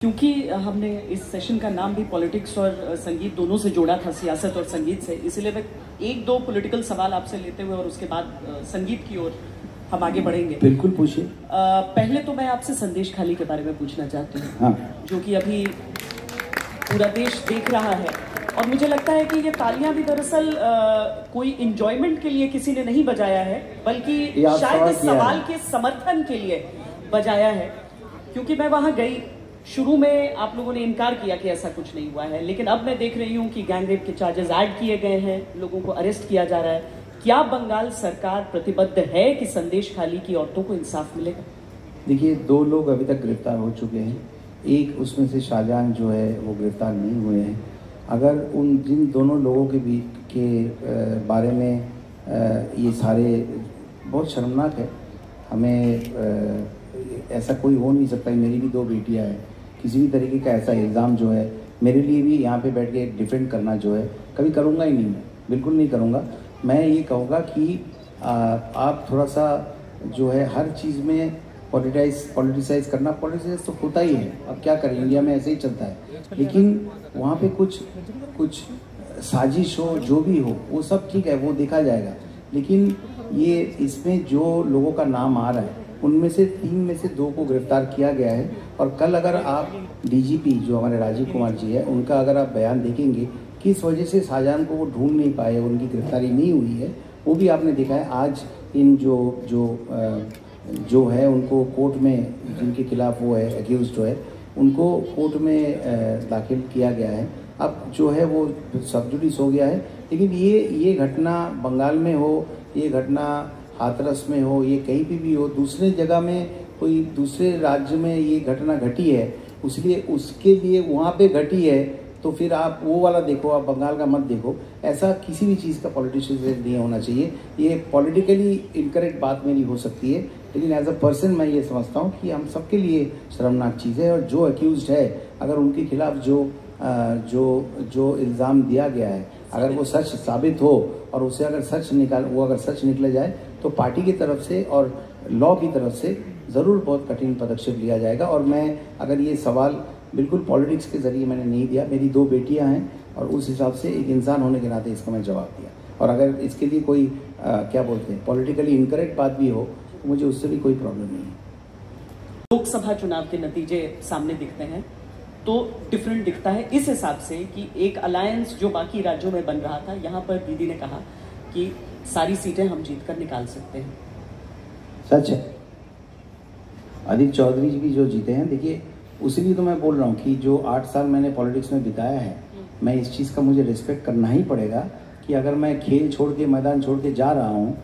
क्योंकि हमने इस सेशन का नाम भी पॉलिटिक्स और संगीत दोनों से जोड़ा था, सियासत और संगीत से, इसलिए मैं एक दो पॉलिटिकल सवाल आपसे लेते हुए और उसके बाद संगीत की ओर हम आगे बढ़ेंगे। बिल्कुल पूछिए। पहले तो मैं आपसे संदेश खाली के बारे में पूछना चाहती हूँ। हाँ। जो कि अभी पूरा देश देख रहा है और मुझे लगता है कि ये तालियां भी दरअसल कोई इंजॉयमेंट के लिए किसी ने नहीं बजाया है, बल्कि शायद इस सवाल के समर्थन के लिए बजाया है। क्योंकि मैं वहां गई, शुरू में आप लोगों ने इनकार किया कि ऐसा कुछ नहीं हुआ है, लेकिन अब मैं देख रही हूं कि गैंगरेप के चार्जेस ऐड किए गए हैं, लोगों को अरेस्ट किया जा रहा है। क्या बंगाल सरकार प्रतिबद्ध है कि संदेश खाली की औरतों को इंसाफ मिलेगा? देखिए, 2 लोग अभी तक गिरफ्तार हो चुके हैं, एक उसमें से शाहजहां जो है वो गिरफ्तार नहीं हुए हैं। अगर उन जिन दोनों लोगों के बारे में ये सारे बहुत शर्मनाक है, हमें ऐसा कोई हो नहीं सकता। मेरी भी 2 बेटियां हैं, किसी भी तरीके का ऐसा इल्ज़ाम जो है मेरे लिए भी यहाँ पे बैठ के डिफेंड करना जो है कभी करूँगा ही नहीं, मैं बिल्कुल नहीं करूँगा। मैं ये कहूँगा कि आप थोड़ा सा जो है हर चीज़ में पॉलिटिसाइज करना, पॉलिटिसाइज तो होता ही है, अब क्या करें, इंडिया में ऐसे ही चलता है। लेकिन वहाँ पे कुछ साजिश हो, जो भी हो, वो सब ठीक है, वो देखा जाएगा। लेकिन ये इसमें जो लोगों का नाम आ रहा है उनमें से 3 में से 2 को गिरफ्तार किया गया है। और कल अगर आप डीजीपी जो हमारे राजीव कुमार जी है, उनका अगर आप बयान देखेंगे किस वजह से शाहजहां को वो ढूंढ नहीं पाए, उनकी गिरफ्तारी नहीं हुई है, वो भी आपने देखा है। आज इन जो है उनको कोर्ट में, जिनके खिलाफ वो है एक्यूज्ड है, उनको कोर्ट में दाखिल किया गया है। अब जो है वो सब जुडिस हो गया है। लेकिन ये घटना बंगाल में हो, ये घटना हाथरस में हो, ये कहीं भी हो, दूसरे जगह में कोई दूसरे राज्य में ये घटना घटी है, इसलिए उसके लिए वहाँ पे घटी है, तो फिर आप वो वाला देखो, आप बंगाल का मत देखो। ऐसा किसी भी चीज़ का पॉलिटिशियन से नहीं होना चाहिए। ये पॉलिटिकली इनकरेक्ट बात मेरी हो सकती है, लेकिन एज अ पर्सन मैं ये समझता हूँ कि हम सबके लिए शर्मनाक चीज़ है। और जो अक्यूज्ड है, अगर उनके खिलाफ जो इल्ज़ाम दिया गया है, अगर वो सच साबित हो और उसे अगर सच निकल जाए, तो पार्टी की तरफ से और लॉ की तरफ से ज़रूर बहुत कठिन पदक्षेप लिया जाएगा। और मैं अगर ये सवाल बिल्कुल पॉलिटिक्स के ज़रिए मैंने नहीं दिया, मेरी 2 बेटियां हैं और उस हिसाब से एक इंसान होने के नाते इसका मैं जवाब दिया। और अगर इसके लिए कोई क्या बोलते हैं पॉलिटिकली इनकरेक्ट बात भी हो, तो मुझे उससे भी कोई प्रॉब्लम नहीं है। लोकसभा चुनाव के नतीजे सामने दिखते हैं तो डिफरेंट दिखता है इस हिसाब से कि एक अलायंस जो बाकी राज्यों में बन रहा था, यहाँ पर दीदी ने कहा कि सारी सीटें हम जीत कर निकाल सकते हैं। सच है, आदित्य चौधरी जी भी जो जीते हैं, देखिए उसीलिए तो मैं बोल रहा हूँ कि जो 8 साल मैंने पॉलिटिक्स में बिताया है, मैं इस चीज़ का मुझे रिस्पेक्ट करना ही पड़ेगा कि अगर मैं खेल छोड़ के, मैदान छोड़ के जा रहा हूँ,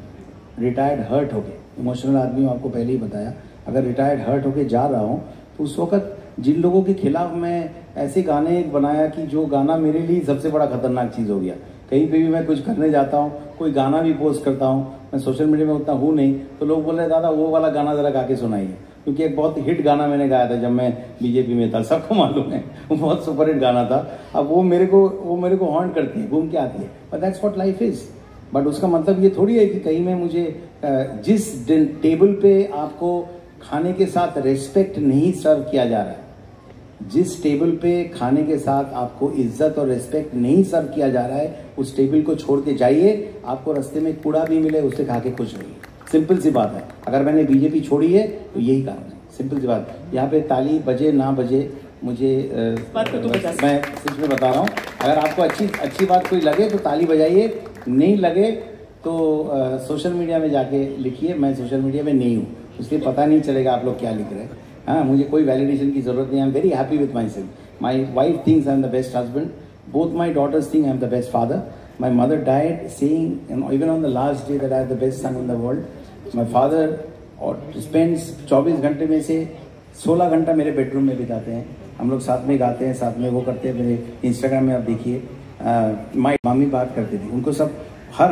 रिटायर्ड हर्ट होके, इमोशनल आदमी हूँ, आपको पहले ही बताया, अगर रिटायर्ड हर्ट होके जा रहा हूँ, तो उस वक्त जिन लोगों के खिलाफ मैं ऐसे गाने बनाया कि जो गाना मेरे लिए सबसे बड़ा खतरनाक चीज़ हो गया। कहीं पे भी मैं कुछ करने जाता हूँ, कोई गाना भी पोस्ट करता हूँ, मैं सोशल मीडिया में उतना हूँ नहीं, तो लोग बोल रहे दादा वो वाला गाना ज़रा गा के सुनाइए, क्योंकि एक बहुत हिट गाना मैंने गाया था जब मैं बीजेपी में था, सबको मालूम है, वो बहुत सुपर हिट गाना था। अब वो मेरे को हॉन्ट करती है, घूम के आती है, but that's what life is. But उसका मतलब ये थोड़ी है कि कहीं में मुझे जिस टेबल पे आपको खाने के साथ रेस्पेक्ट नहीं सर्व किया जा रहा है, जिस टेबल पे खाने के साथ आपको इज्जत और रिस्पेक्ट नहीं सर्व किया जा रहा है, उस टेबल को छोड़ के जाइए। आपको रास्ते में कूड़ा भी मिले, उससे खा के खुश रहिए। सिंपल सी बात है। अगर मैंने बीजेपी छोड़ी है तो यही कारण है, सिंपल सी बात। यहाँ पे ताली बजे ना बजे, मुझे मैं सच में बता रहा हूँ, अगर आपको अच्छी बात कोई लगे तो ताली बजाइए, नहीं लगे तो सोशल मीडिया में जाके लिखिए। मैं सोशल मीडिया में नहीं हूँ, इसलिए पता नहीं चलेगा आप लोग क्या लिख रहे हैं। हाँ, मुझे कोई वैलिडेशन की जरूरत नहीं है। I am very happy with myself. My wife thinks I am the best husband, both my daughters think I am the best father. My mother died saying even on the last day that I am the best son in the world. My father और spends 24 घंटे में से 16 घंटा मेरे bedroom में बिताते हैं। हम लोग साथ में गाते हैं, साथ में वो करते हैं। मेरे इंस्टाग्राम में आप देखिए, माई मामी बात करती थी, उनको सब हर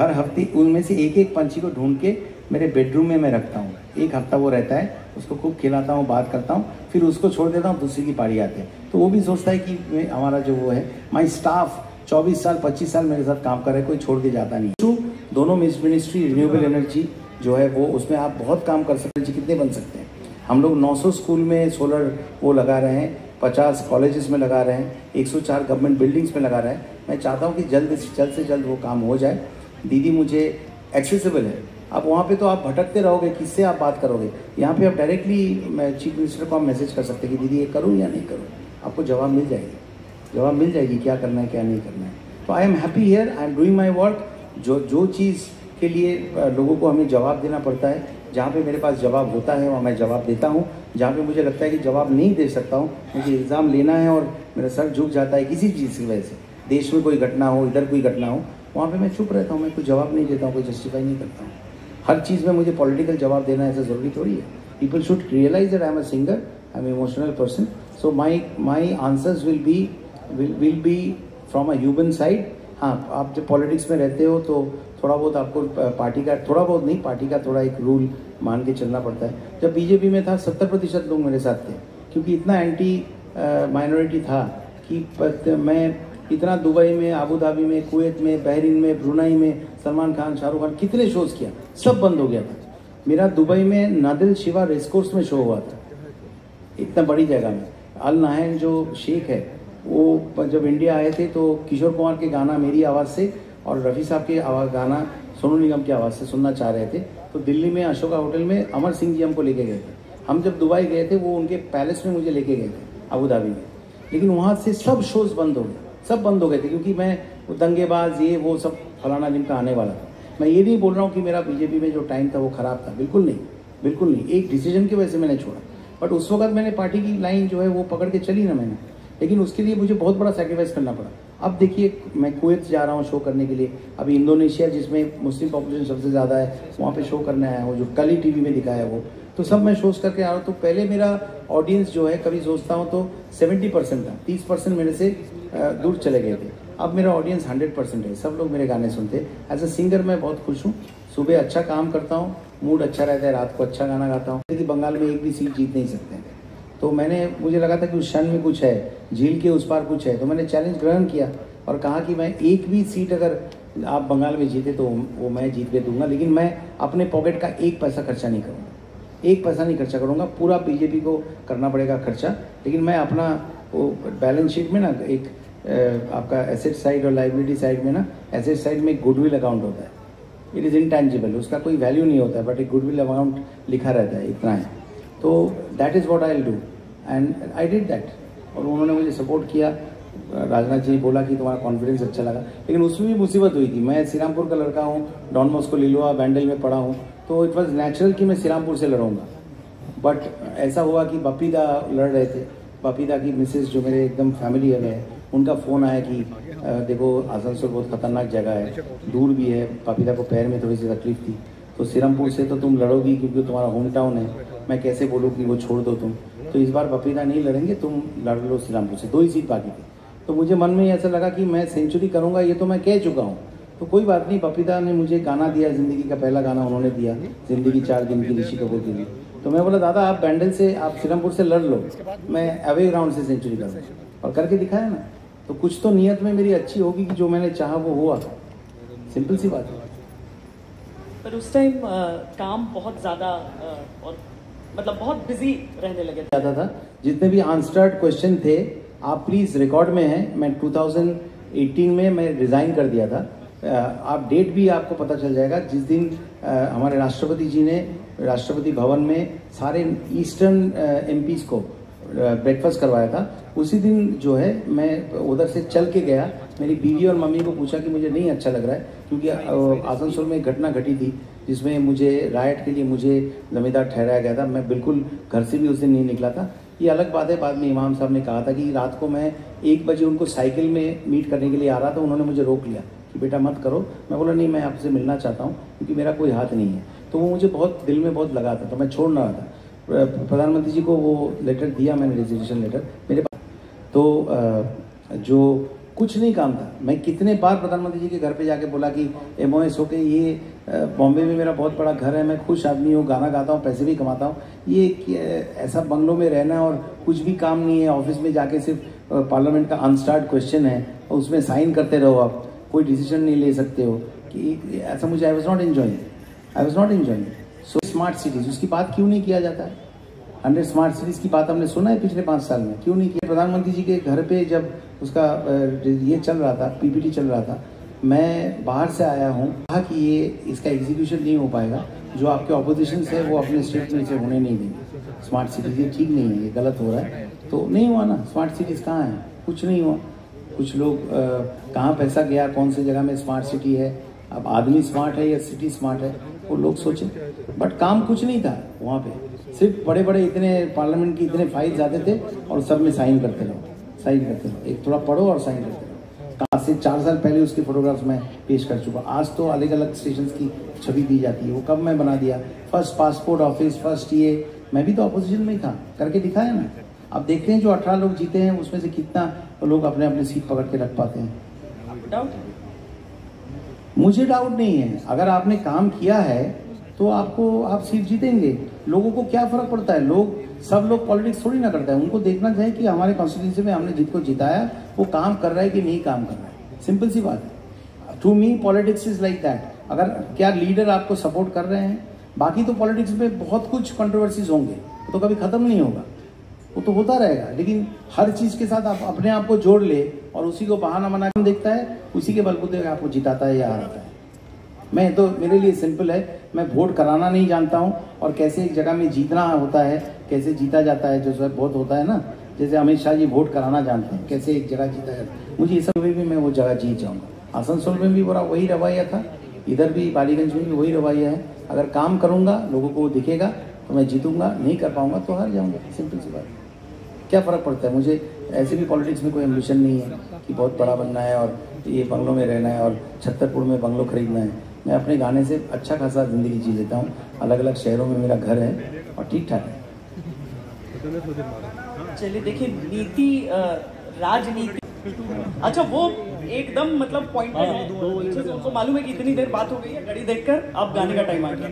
हफ्ते उनमें से एक पंछी को ढूंढ के मेरे बेडरूम में मैं रखता हूँ। 1 हफ्ता वो रहता है, उसको खूब खिलाता हूँ, बात करता हूँ, फिर उसको छोड़ देता हूँ, दूसरी की पारी आते हैं। तो वो भी सोचता है कि हमारा जो वो है, माई स्टाफ 24 साल 25 साल मेरे साथ काम कर रहे हैं, कोई छोड़ के जाता नहीं। दोनों मिनिस्ट्री रिन्यूएबल एनर्जी जो है वो, उसमें आप बहुत काम कर सकते हैं। कितने बन सकते हैं? हम लोग 900 स्कूल में सोलर वो लगा रहे हैं, 50 कॉलेजेस में लगा रहे हैं, 104 गवर्नमेंट बिल्डिंग्स में लगा रहे हैं। मैं चाहता हूँ कि जल्द से जल्द वो काम हो जाए। दीदी मुझे एक्सेसिबल है। अब वहाँ पे तो आप भटकते रहोगे, किससे आप बात करोगे? यहाँ पे आप डायरेक्टली मैं चीफ मिनिस्टर को आप मैसेज कर सकते हैं कि दीदी ये करूँ या नहीं करूँ, आपको जवाब मिल जाएगी क्या करना है क्या नहीं करना है। तो I am happy here, I am doing my work. जो चीज़ के लिए लोगों को हमें जवाब देना पड़ता है, जहाँ पे मेरे पास जवाब होता है वहाँ मैं जवाब देता हूँ। जहाँ पे मुझे लगता है कि जवाब नहीं दे सकता हूँ, मुझे इल्ज़ाम लेना है और मेरा सर झुक जाता है किसी चीज़ की वजह से, देश में कोई घटना हो, इधर कोई घटना हो, वहाँ पे मैं चुप रहता हूँ, मैं कोई जवाब नहीं देता हूँ, कोई जस्टिफाई नहीं करता हूँ। हर चीज़ में मुझे पॉलिटिकल जवाब देना ऐसा ज़रूरी थोड़ी है। People should realise that I am a singer, I am emotional person, so my answers will be from a human side. हाँ, आप जब पॉलिटिक्स में रहते हो तो थोड़ा बहुत आपको पार्टी का, थोड़ा बहुत नहीं, पार्टी का थोड़ा एक रूल मान के चलना पड़ता है। जब बीजेपी में था 70% लोग मेरे साथ थे, क्योंकि इतना एंटी माइनॉरिटी था कि मैं इतना दुबई में, आबू धाबी में, कुवैत में, बहरीन में, ब्रुनाई में, सलमान खान, शाहरुख खान कितने शोज़ किया, सब बंद हो गया था। मेरा दुबई में नादिल शिवा रेसकोर्स में शो हुआ था, इतना बड़ी जगह में। अल नाहयान जो शेख है वो जब इंडिया आए थे तो किशोर कुमार के गाना मेरी आवाज़ से और रफ़ी साहब के गाना सोनू निगम की आवाज़ से सुनना चाह रहे थे, तो दिल्ली में अशोका होटल में अमर सिंह जी हमको लेके गए थे। हम जब दुबई गए थे वो उनके पैलेस में मुझे लेके गए थे अबू धाबी में, लेकिन वहाँ से सब शोज़ बंद हो गए, सब बंद हो गए थे, क्योंकि मैं वो दंगेबाज ये वो सब फलाना जिनका आने वाला था। मैं ये नहीं बोल रहा हूँ कि मेरा बीजेपी में जो टाइम था वो ख़राब था, बिल्कुल नहीं, एक डिसीजन की वजह से मैंने छोड़ा। बट उस वक्त मैंने पार्टी की लाइन जो है वो पकड़ के चली ना मैंने, लेकिन उसके लिए मुझे बहुत बड़ा सैक्रिफाइस करना पड़ा। अब देखिए मैं कुवैत जा रहा हूँ शो करने के लिए, अभी इंडोनेशिया जिसमें मुस्लिम पॉपुलेशन सबसे ज़्यादा है वहाँ पे शो करने आया हूँ, जो कल ही टीवी में दिखाया है वो, तो सब मैं शोज़ करके आ रहा हूँ। तो पहले मेरा ऑडियंस जो है, कभी सोचता हूँ तो 70% था, 30% मेरे से दूर चले गए थे। अब मेरा ऑडियंस 100% है, सब लोग मेरे गाने सुनते हैं। एज अ सिंगर मैं बहुत खुश हूँ, सुबह अच्छा काम करता हूँ, मूड अच्छा रहता है, रात को अच्छा गाना गाता हूँ। क्योंकि बंगाल में एक भी सीट जीत नहीं सकते हैं, तो मुझे लगा था कि उस क्षण में कुछ है, झील के उस पार कुछ है, तो मैंने चैलेंज ग्रहण किया और कहा कि मैं एक भी सीट अगर आप बंगाल में जीते तो वो मैं जीत के दूंगा, लेकिन मैं अपने पॉकेट का एक पैसा खर्चा नहीं करूँगा, एक पैसा नहीं खर्चा करूँगा, पूरा बीजेपी को करना पड़ेगा खर्चा, लेकिन मैं अपना वो बैलेंस शीट में ना एक आपका एसेट साइड और लाइबिलिटी साइड में ना, एसेट साइड में गुडविल अकाउंट होता है, इट इज़ इंटेंजिबल, उसका कोई वैल्यू नहीं होता है, बट एक गुडविल अकाउंट लिखा रहता है, इतना है। तो that is what I will do and I did that. और उन्होंने मुझे सपोर्ट किया। राजनाथ जी बोला कि तुम्हारा कॉन्फिडेंस अच्छा लगा, लेकिन उसमें भी मुसीबत हुई थी। मैं श्रीरामपुर का लड़का हूँ, डॉन बॉस्को लिलुआ बैंडल में पढ़ा हूँ, तो इट वॉज नेचुरल कि मैं श्रीरामपुर से लड़ूंगा। बट ऐसा हुआ कि बपीदा लड़ रहे थे, बपीदा की मिसेस जो मेरे एकदम फैमिली है, उनका फ़ोन आया कि देखो आसनसोल बहुत ख़तरनाक जगह है, दूर भी है, बपीदा को पैर में थोड़ी सी तकलीफ थी, तो श्रीरामपुर से तो तुम लड़ोगी क्योंकि तुम्हारा होम टाउन है, मैं कैसे बोलूँ कि वो छोड़ दो तुम, तो इस बार बपीदा नहीं लड़ेंगे, तुम लड़ लो श्रीरामपुर से, 2 ही सीट बाकी थी। तो मुझे मन में ऐसा लगा कि मैं सेंचुरी करूँगा, ये तो मैं कह चुका हूँ, तो कोई बात नहीं। बपीदा ने मुझे गाना दिया, ज़िंदगी का पहला गाना उन्होंने दिया, ज़िंदगी 4 दिन की, ऋषि कपूर के लिए। तो मैं बोला दादा आप बैंडल से, आप श्रीरामपुर से लड़ लो, मैं अवे ग्राउंड से सेंचुरी करूँ, और करके दिखाया ना। तो कुछ तो नियत में मेरी अच्छी होगी कि जो मैंने चाहा वो हुआ, सिंपल सी बात है। पर उस टाइम काम बहुत ज़्यादा और मतलब बहुत बिजी रहने लगे ज़्यादा था। जितने भी आंसर्ड क्वेश्चन थे आप प्लीज़ रिकॉर्ड में हैं, मैं 2018 में मैं रिज़ाइन कर दिया था। आप डेट भी आपको पता चल जाएगा, जिस दिन हमारे राष्ट्रपति जी ने राष्ट्रपति भवन में सारे ईस्टर्न एमपीज़ को ब्रेकफास्ट करवाया था, उसी दिन जो है मैं उधर से चल के गया। मेरी बीवी और मम्मी को पूछा कि मुझे नहीं अच्छा लग रहा है, क्योंकि आसनसोल में एक घटना घटी थी जिसमें मुझे राइट के लिए मुझे जमींदार ठहराया गया था। मैं बिल्कुल घर से भी उस दिन नहीं निकला था। ये अलग बात है, बाद में इमाम साहब ने कहा था कि रात को मैं 1 बजे उनको साइकिल में मीट करने के लिए आ रहा था, उन्होंने मुझे रोक लिया कि बेटा मत करो। मैं बोला नहीं, मैं आपसे मिलना चाहता हूँ क्योंकि मेरा कोई हाथ नहीं है। तो वो मुझे बहुत दिल में बहुत लगा था, तो मैं छोड़ ना रहा था। प्रधानमंत्री जी को वो लेटर दिया मैंने, रेजिग्नेशन लेटर मेरे पास। तो जो कुछ नहीं काम था, मैं कितने बार प्रधानमंत्री जी के घर पे जाके बोला कि MOS होके ये बॉम्बे में मेरा बहुत बड़ा घर है, मैं खुश आदमी हूँ, गाना गाता हूँ, पैसे भी कमाता हूँ, ये ऐसा बंगलों में रहना और कुछ भी काम नहीं है, ऑफिस में जाके सिर्फ पार्लियामेंट का अनस्टार्ट क्वेश्चन है और उसमें साइन करते रहो, आप कोई डिसीजन नहीं ले सकते हो, कि ऐसा मुझे I was not enjoying. So smart cities, उसकी बात क्यों नहीं किया जाता है? 100 स्मार्ट सिटीज की बात हमने सुना है पिछले 5 साल में? क्यों नहीं किया? प्रधानमंत्री जी के घर पे जब उसका ये चल रहा था, पीपीटी चल रहा था, मैं बाहर से आया हूँ, कहा कि ये इसका एग्जीक्यूशन नहीं हो पाएगा, जो आपके ऑपोजिशन है वो अपने स्टेट में इसे होने नहीं देंगे। स्मार्ट सिटीज ये ठीक नहीं है, ये गलत हो रहा है। तो नहीं हुआ ना, स्मार्ट सिटीज कहाँ है? कुछ नहीं हुआ। कुछ लोग कहाँ पैसा गया, कौन सी जगह में स्मार्ट सिटी है, अब आदमी स्मार्ट है या सिटी स्मार्ट है, वो लोग सोचें। बट काम कुछ नहीं था वहाँ पे, सिर्फ बड़े बड़े इतने पार्लियामेंट की इतने फाइल्स आते थे और सब में साइन करते रहो। एक थोड़ा पढ़ो और साइन करते रहो। आज से 4 साल पहले उसके फोटोग्राफ्स मैं पेश कर चुका। आज तो अलग अलग स्टेशन की छवि दी जाती है। वो कब मैं बना दिया, फर्स्ट पासपोर्ट ऑफिस, फर्स्ट ये, मैं भी तो अपोजिशन में ही था, करके दिखाया ना। अब देखते हैं जो 18 लोग जीते हैं उसमें से कितना लोग अपने अपने सीट पकड़ के रख पाते हैं। डाउट? मुझे डाउट नहीं है। अगर आपने काम किया है तो आप सीट जीतेंगे। लोगों को क्या फर्क पड़ता है? सब लोग पॉलिटिक्स थोड़ी ना करता है। उनको देखना चाहिए कि हमारे कॉन्स्टिट्यूंसी में हमने जिसको जिताया वो काम कर रहा है कि नहीं काम कर रहा है। सिंपल सी बात है। To me politics is like that. अगर क्या लीडर आपको सपोर्ट कर रहे हैं, बाकी तो पॉलिटिक्स में बहुत कुछ कंट्रोवर्सीज होंगे, तो कभी खत्म नहीं होगा, वो तो होता रहेगा। लेकिन हर चीज के साथ आप अपने आप को जोड़ ले और उसी को बहाना बना के देखता है, उसी के बलबूते आपको जिताता है या हराता है। मैं तो, मेरे लिए सिंपल है, मैं वोट कराना नहीं जानता हूँ और कैसे एक जगह में जीतना होता है, कैसे जीता जाता है, जो सब बहुत होता है ना, जैसे अमित शाह जी वोट कराना जानते हैं, कैसे एक जगह जीता जाता है। मुझे ये सब में भी मैं वो जगह जीत जाऊँगा। आसनसोल में भी वही रवैया था, इधर भी बालीगंज में भी वही रवैया है। अगर काम करूँगा, लोगों को दिखेगा तो मैं जीतूंगा, नहीं कर पाऊंगा तो हार जाऊँगा। सिंपल सी बात। क्या फ़र्क पड़ता है? मुझे ऐसे भी पॉलिटिक्स में कोई एम्बिशन नहीं है कि बहुत बड़ा बनना है और ये बंगलों में रहना है और छतरपुर में बंगलो खरीदना है। मैं अपने गाने से अच्छा खासा ज़िंदगी जी लेता हूँ। अलग अलग शहरों में मेरा घर है और ठीक ठाक है। चलिए देखिए, नीति राजनीति, अच्छा वो एकदम मतलब पॉइंट है। उनको मालूम है कि इतनी देर बात हो गई है, घड़ी देखकर अब गाने का टाइम आ गया।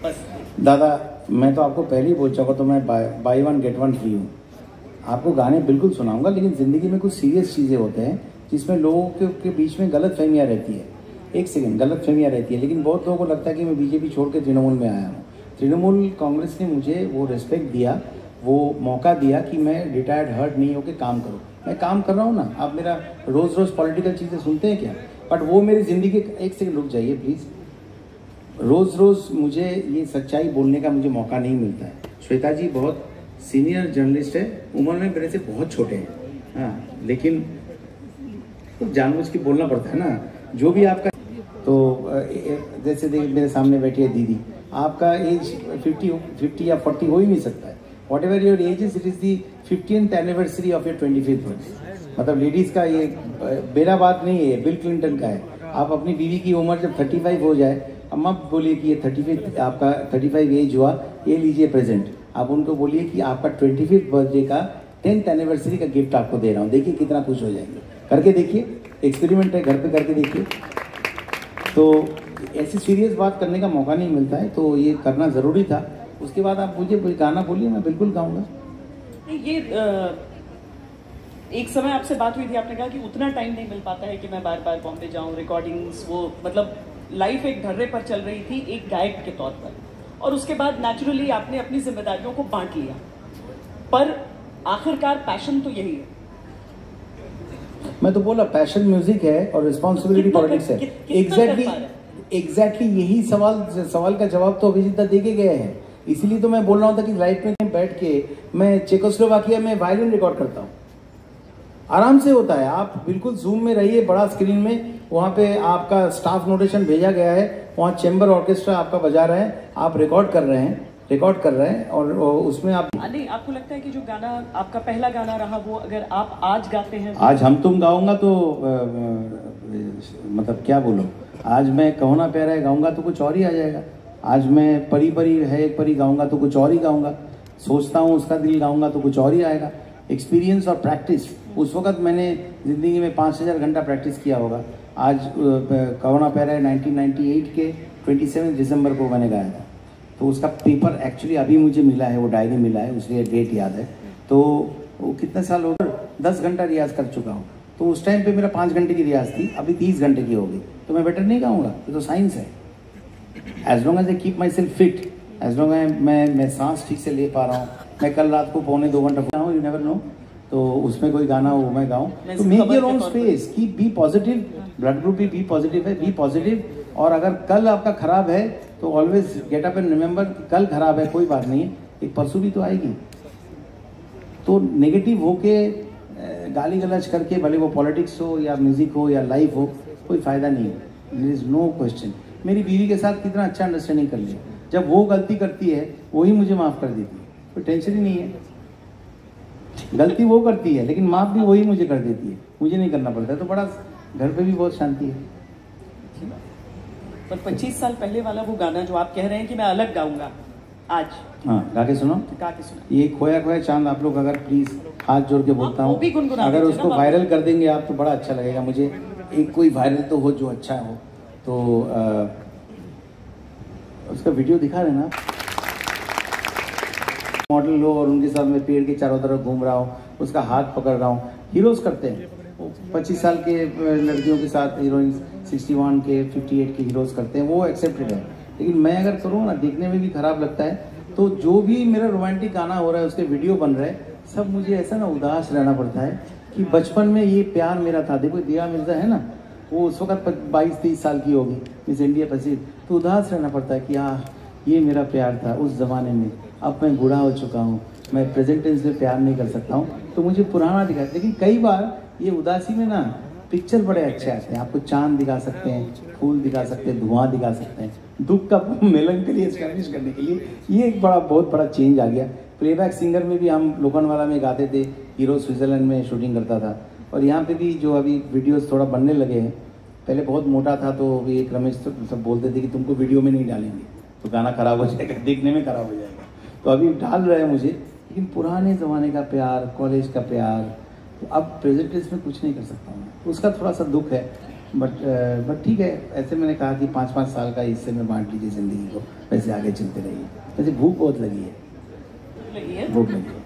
बस दादा, मैं तो आपको पहले ही बोल चुका, तो मैं बाई 1 गेट 1 फ्री हूँ। आपको गाने बिल्कुल सुनाऊंगा, लेकिन ज़िंदगी में कुछ सीरियस चीज़ें होते हैं जिसमें लोगों के बीच में गलत फहमियाँ रहती है। एक सेकंड, गलत फहमियाँ रहती है। लेकिन बहुत लोगों को लगता है कि मैं बीजेपी छोड़ के तृणमूल में आया हूँ। तृणमूल कांग्रेस ने मुझे वो रिस्पेक्ट दिया, वो मौका दिया कि मैं रिटायर्ड हर्ट नहीं होकर काम करूँ। मैं काम कर रहा हूँ ना। आप मेरा रोज़ पॉलिटिकल चीज़ें सुनते हैं क्या? बट वो मेरी ज़िंदगी, एक सेकंड रुक जाइए प्लीज़। रोज़ मुझे ये सच्चाई बोलने का मुझे मौका नहीं मिलता है। श्वेता जी बहुत सीनियर जर्नलिस्ट है, उम्र में मेरे से बहुत छोटे हैं, हाँ, लेकिन तो जानबूझ के बोलना पड़ता है ना, जो भी आपका। तो जैसे देख, मेरे सामने बैठी है दीदी, आपका एज 50 या 40 हो ही नहीं सकता है। What ever your age is, it is the 50th anniversary of your 25th birthday. मतलब लेडीज़ का ये मेरा बात नहीं है, बिल क्लिंटन का है। आप अपनी बीवी की उम्र जब 35 हो जाए, अम्मा बोलिए कि ये 35 आपका 35 एज हुआ, ये लीजिए प्रेजेंट। आप उनको बोलिए कि आपका 25th बर्थडे का 10th एनिवर्सरी का गिफ्ट आपको दे रहा हूँ, देखिए कितना खुश हो जाएंगे। करके देखिए, एक्सपेरिमेंट है, घर पे करके देखिए। तो ऐसी सीरियस बात करने का मौका नहीं मिलता है, तो ये करना ज़रूरी था। उसके बाद आप मुझे गाना बोलिए, मैं बिल्कुल गाऊंगा। ये एक समय आपसे बात हुई थी, आपने कहा कि उतना टाइम नहीं मिल पाता है कि मैं बार बार बॉम्बे जाऊं, रिकॉर्डिंग्स, वो मतलब लाइफ एक ढर्रे पर चल रही थी एक गायक के तौर पर, और उसके बाद नेचुरली आपने अपनी जिम्मेदारियों को बांट लिया। पर आखिरकार पैशन तो यही है। मैं तो बोला पैशन म्यूजिक है और रिस्पॉन्सिबिलिटी पॉलिटिक्स है। एग्जैक्टली यही सवाल का जवाब तो अभिजीत दे के गए हैं। इसीलिए तो मैं बोल रहा हूँ कि लाइफ में बैठ के मैं चेकोस्लोवाकिया में वायलिन रिकॉर्ड करता हूँ, आराम से होता है। आप बिल्कुल जूम में रहिए, बड़ा स्क्रीन में, वहाँ पे आपका स्टाफ नोटेशन भेजा गया है, वहाँ चैम्बर ऑर्केस्ट्रा आपका बजा रहे हैं, आप रिकॉर्ड कर रहे हैं और उसमें आप नहीं, आपको लगता है कि जो गाना आपका पहला गाना रहा, वो अगर आप आज गाते हैं, आज हम तुम गाऊंगा तो मतलब क्या बोलो, आज मैं कहो ना प्यारा है गाऊंगा तो कुछ और ही आ जाएगा। आज मैं परी परी है एक परी गाऊंगा तो कुछ और ही गाऊंगा। सोचता हूँ उसका दिल गाऊंगा तो कुछ और ही आएगा। एक्सपीरियंस और प्रैक्टिस, उस वक्त मैंने ज़िंदगी में 5000 घंटा प्रैक्टिस किया होगा। आज कहो ना प्यारा है 1998 के 27 दिसंबर को मैंने गाया था, तो उसका पेपर एक्चुअली अभी मुझे मिला है, वो डायरी मिला है, उसलिए डेट याद है। तो वो कितने साल हो गए, 10 घंटा रियाज कर चुका हूँ। तो उस टाइम पे मेरा 5 घंटे की रियाज थी, अभी 30 घंटे की हो गई, तो मैं बेटर नहीं गाऊंगा। ये तो साइंस है। As long as I keep myself fit, as long मैं सांस ठीक से ले पा रहा हूँ, मैं कल रात को 1.25 घंटा पढ़ा हूँ, यू नेवर नो, तो उसमें कोई गाना हो मैं गाऊँ, तो मेक योर ओन स्पेस, की बी पॉजिटिव, ब्लड ग्रुप भी बी पॉजिटिव है, बी पॉजिटिव। और अगर कल आपका खराब है तो always get up and remember, कल खराब है कोई बात नहीं है, एक परसों भी तो आएगी। तो नेगेटिव होके गाली गलौज करके, भले वो पॉलिटिक्स हो या म्यूजिक हो या लाइफ हो, कोई फायदा नहीं है, देयर इज नो क्वेश्चन। मेरी बीवी के साथ कितना अच्छा अंडरस्टैंडिंग कर लिया, जब वो गलती करती है वही मुझे माफ कर देती है, कोई टेंशन ही नहीं है। गलती वो करती है लेकिन माफ भी वही मुझे कर देती है, मुझे नहीं करना पड़ता है, तो बड़ा घर पे भी बहुत शांति है। पर 25 साल पहले वाला वो गाना जो आप कह रहे हैं कि मैं अलग गाऊंगा आज, हाँ गा के सुनो, ये खोया खोया चांद, आप लोग अगर प्लीज हाथ जोड़ के बोलता हूँ, अगर उसको वायरल कर देंगे आप तो बड़ा अच्छा लगेगा मुझे। एक कोई वायरल तो हो जो अच्छा हो, तो उसका वीडियो दिखा देना। मॉडल लो और उनके साथ मैं पेड़ के चारों तरफ घूम रहा हूँ, उसका हाथ पकड़ रहा हूँ। हीरोज करते हैं 25 साल के लड़कियों के साथ, हीरोइन 61 के 58 के हीरोज करते हैं, वो एक्सेप्टेड है। लेकिन मैं अगर करूँ ना, देखने में भी खराब लगता है। तो जो भी मेरा रोमांटिक गाना हो रहा है, उसके वीडियो बन रहे हैं, सब मुझे ऐसा ना उदास रहना पड़ता है कि बचपन में ये प्यार मेरा था। देखो दिया मिर्जा है ना, वो उस वक्त 22-23 साल की होगी, मिस इंडिया प्रसिद्ध, तो उदास रहना पड़ता है कि हाँ ये मेरा प्यार था उस ज़माने में, अब मैं बूढ़ा हो चुका हूँ, मैं प्रेजेंट टेंस में प्यार नहीं कर सकता हूँ, तो मुझे पुराना दिखा। लेकिन कई बार ये उदासी में ना पिक्चर बड़े अच्छे आते हैं, आपको चांद दिखा सकते हैं, फूल दिखा सकते हैं, धुआं दिखा सकते हैं। दुख का मेलंकली एस्टैब्लिश करने के लिए ये एक बहुत बड़ा चेंज आ गया। प्लेबैक सिंगर में भी हम लोकनवाला में गाते थे, हीरो स्विट्जरलैंड में शूटिंग करता था, और यहाँ पे भी जो अभी वीडियोस थोड़ा बनने लगे हैं, पहले बहुत मोटा था तो भी एक रमेश सब बोलते थे कि तुमको वीडियो में नहीं डालेंगे तो गाना खराब हो जाएगा, देखने में खराब हो जाएगा, तो अभी डाल रहे हैं मुझे। लेकिन पुराने ज़माने का प्यार, कॉलेज का प्यार, तो अब प्रेजेंट टेंस में कुछ नहीं कर सकता हूँ, उसका थोड़ा सा दुख है। बट ठीक है, ऐसे मैंने कहा कि 5-5 साल का हिस्से में बांट लीजिए ज़िंदगी को, वैसे आगे चलते रहिए। वैसे भूख बहुत लगी है, भूख लगी है।